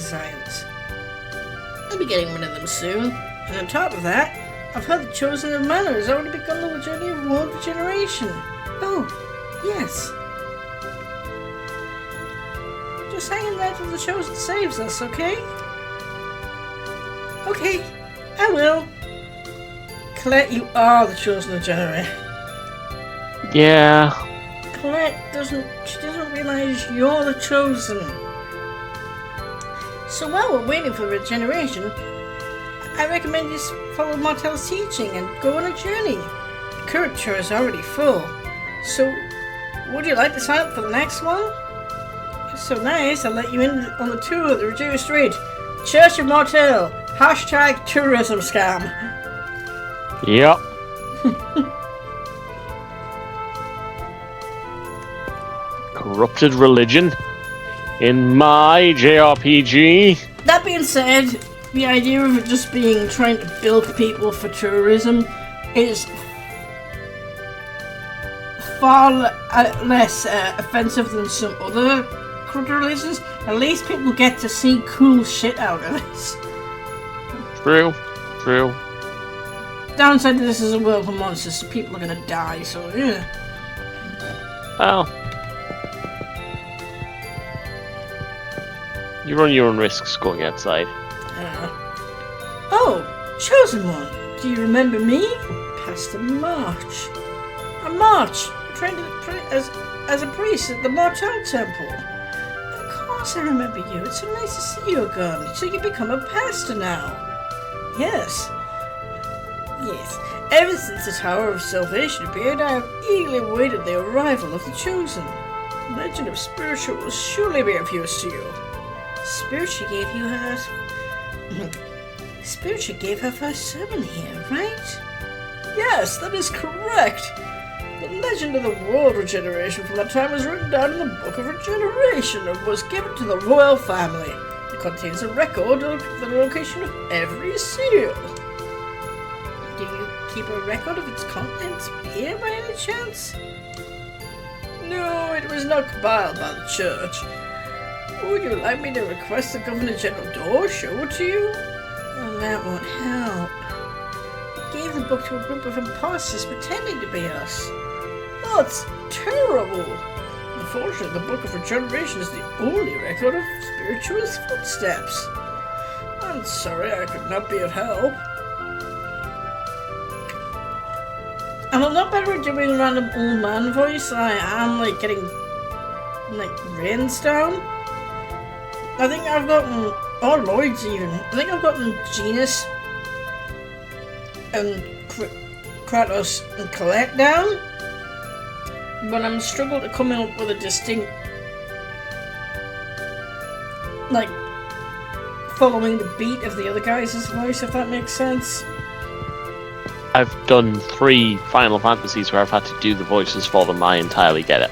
designs. I'll be getting one of them soon. And on top of that, I've heard the Chosen of Mana has already begun the journey of world regeneration. Oh, yes. Just hanging there till the Chosen saves us, okay? Okay, I will. Colette, you are the Chosen Regenerator. Yeah. Colette doesn't realise you're the Chosen. So while we're waiting for regeneration, I recommend you follow Martel's teaching and go on a journey. The current tour is already full. So, would you like to sign up for the next one? It's so nice, I'll let you in on the tour at the reduced rate. Church of Martel. # tourism scam. Yep. Corrupted religion in my JRPG. That being said, the idea of it just being trying to bilk people for tourism is far less offensive than some other corrupt religions. At least people get to see cool shit out of this. True. Downside to this is a world of monsters, so people are gonna die, so yeah. Well, you run your own risks going outside. Oh, Chosen One, do you remember me? Pastor March. I'm March, trained as a priest at the Martel Temple. Of course I remember you. It's so nice to see you again. So you become a pastor now. Yes. Ever since the Tower of Salvation appeared, I have eagerly awaited the arrival of the Chosen. The legend of Spiritual will surely be of use to you. Spiritual gave her first sermon here, right? Yes, that is correct. The legend of the world regeneration from that time was written down in the Book of Regeneration and was given to the royal family. It contains a record of the location of every seal. Do you keep a record of its contents here by any chance? No, it was not compiled by the church. Would you like me to request the Governor General Door show it to you? Well, that won't help. He gave the book to a group of imposters pretending to be us. That's terrible! Unfortunately, the Book of Regeneration is the only record of spiritualist footsteps. I'm sorry I could not be of help. I'm a lot better at doing a random old man voice than I am, getting, rains down. I think I've gotten, or Lloyd's even, I think I've gotten Genus and Kratos and Colette down, but I'm struggling to come up with a distinct, following the beat of the other guy's voice, if that makes sense. I've done 3 Final Fantasies where I've had to do the voices for them. I entirely get it.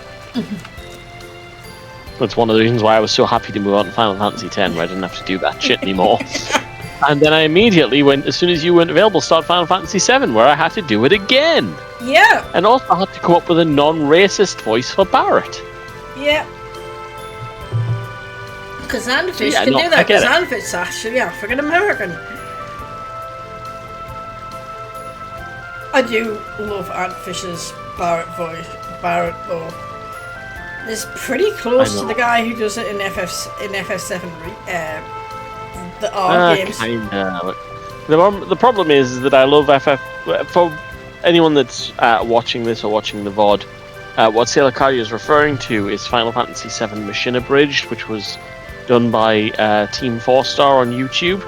That's one of the reasons why I was so happy to move on to Final Fantasy X, where I didn't have to do that shit anymore. And then I immediately went, as soon as you weren't available, started Final Fantasy VII, where I had to do it again. Yeah. And also I had to come up with a non-racist voice for Barrett. Yeah. Because Anfish can do that, because Anfish is actually African American. I do love Antfish's Barrett voice. Barrett, though. It's pretty close to the guy who does it in FF7, the R games. The problem is that I love FF. For anyone that's watching this or watching the VOD, what Sailor Cadia is referring to is Final Fantasy VII Machine Abridged, which was done by Team 4-Star on YouTube.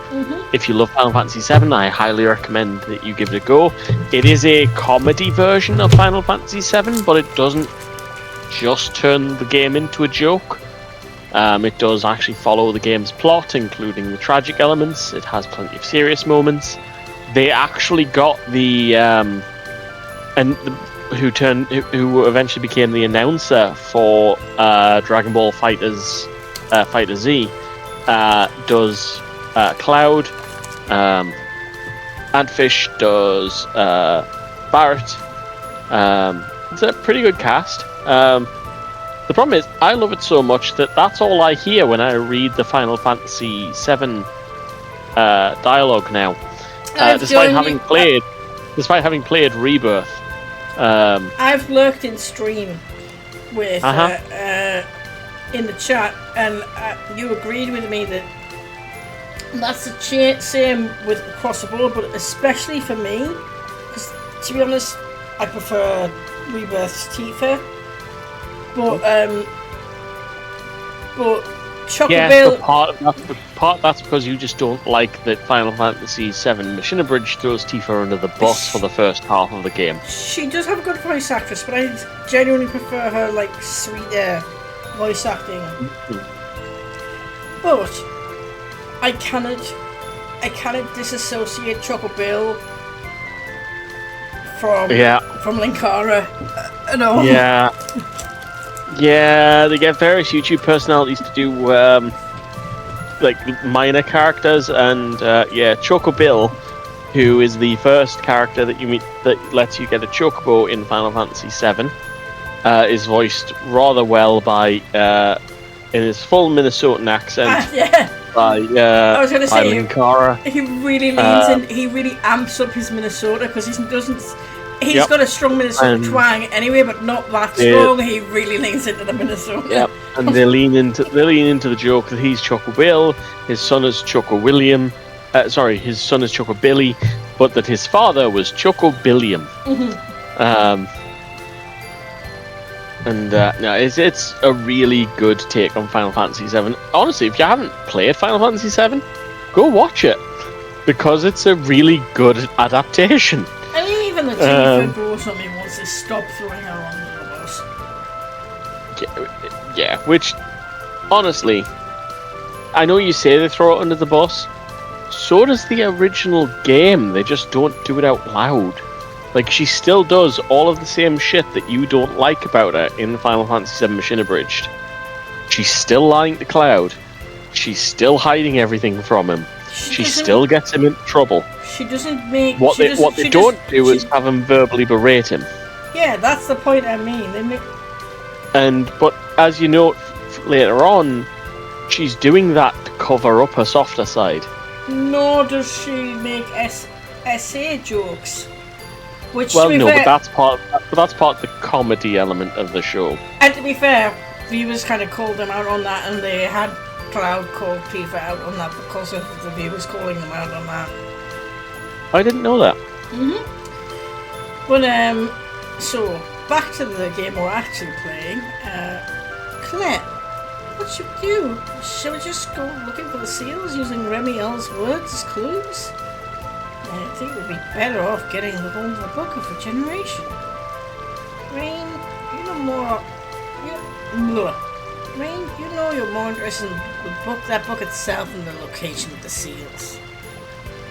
If you love Final Fantasy VII, I highly recommend that you give it a go. It is a comedy version of Final Fantasy VII, but it doesn't just turn the game into a joke. It does actually follow the game's plot, including the tragic elements. It has plenty of serious moments. They actually got who eventually became the announcer for Dragon Ball Fighter Z, does Cloud, Antfish does Barrett. It's a pretty good cast. The problem is, I love it so much that that's all I hear when I read the Final Fantasy VII dialogue now. Despite having played Rebirth. I've lurked in stream with in the chat, and you agreed with me that that's the same with across the board, but especially for me, because to be honest, I prefer Rebirth's Tifa. But Chocobill. Part that's because you just don't like that Final Fantasy VII Machina Bridge throws Tifa under the bus for the first half of the game. She does have a good voice actress, but I genuinely prefer her sweeter voice acting. Mm-hmm. But I cannot disassociate Chocobill from Linkara at all. Yeah. Yeah, they get various YouTube personalities to do minor characters, and Chocobill, who is the first character that you meet that lets you get a chocobo in Final Fantasy VII, is voiced rather well by in his full Minnesotan accent. By I was going to say Linkara. He really leans in. He really amps up his Minnesota because he doesn't. He's got a strong Minnesota twang anyway, but not that strong. He really leans into the Minnesota. Yep, and they lean into the joke that he's Chocobill, his son is Choco-William. His son is Chocobilly, but that his father was Choco-Billiam. Mm-hmm. It's a really good take on Final Fantasy VII. Honestly, if you haven't played Final Fantasy VII, go watch it, because it's a really good adaptation. I mean, even the Tifa brought on me once they stopped throwing her under the bus. Yeah, which, honestly, I know you say they throw it under the bus, so does the original game, they just don't do it out loud. Like, she still does all of the same shit that you don't like about her in Final Fantasy VII Machina Bridged. She's still lying to Cloud. She's still hiding everything from him. She still gets him in trouble. She doesn't make... What they don't do is have him verbally berate him. Yeah, that's the point I mean. But as you note later on, she's doing that to cover up her softer side. Nor does she make SA jokes. But that's part of the comedy element of the show. And to be fair, viewers kind of called them out on that, and they had Cloud called Tifa out on that because of the viewers calling them out on that. I didn't know that. Mm-hmm. But so back to the game we're actually playing. Colette, what should we do? Shall we just go looking for the seals using Remiel's words as clues? I think we'd be better off getting the home of the Book of Regeneration. Rain, you know more. Rain, you know you're more interested in that book itself than the location of the seals.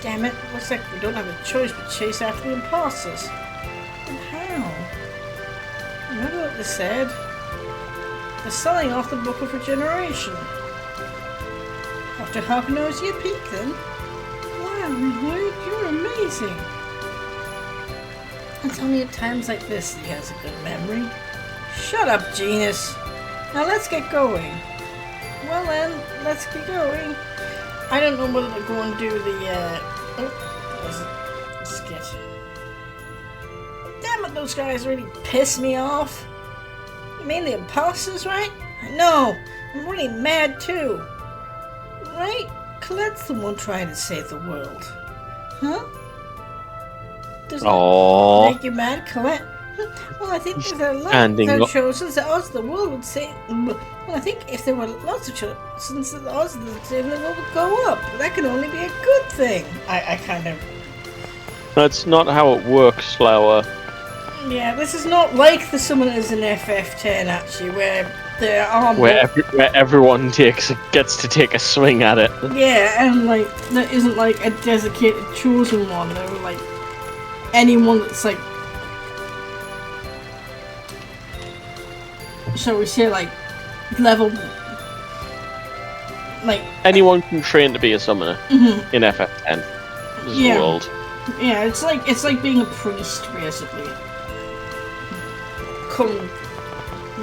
Damn it, looks like we don't have a choice but chase after the imposters. And how? Remember what they said? They're selling off the Book of Regeneration. After half an hour's year peak then? Wow, Lloyd, you're amazing. It's only at times like this that he has a good memory. Shut up, Genus. Now let's get going. Well then, let's get going. I don't know whether to go and do the, skit. Damn it, those guys really piss me off. You mean the imposters, right? I know. I'm really mad too. Right? Colette's the one trying to save the world. Huh? Doesn't that make you mad, Colette? Well, I think if there are lots of chosen, the odds of the world would say. Well, I think if there were lots of chosen, the odds of the saving the world would go up. But that can only be a good thing. I kind of. That's not how it works, Flower. Yeah, this is not like the summoners in FF10 actually, where there are where everyone gets to take a swing at it. Yeah, and like there isn't like a dedicated chosen one. There were like anyone that's like. So we say like level, like anyone can train to be a summoner in FF10. This is world. Yeah, it's like being a priest basically. Come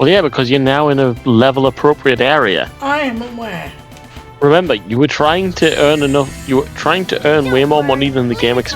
Well, yeah, because you're now in a level-appropriate area. I am aware. Remember, you were trying to earn enough. You were trying to earn way more money than the game expected.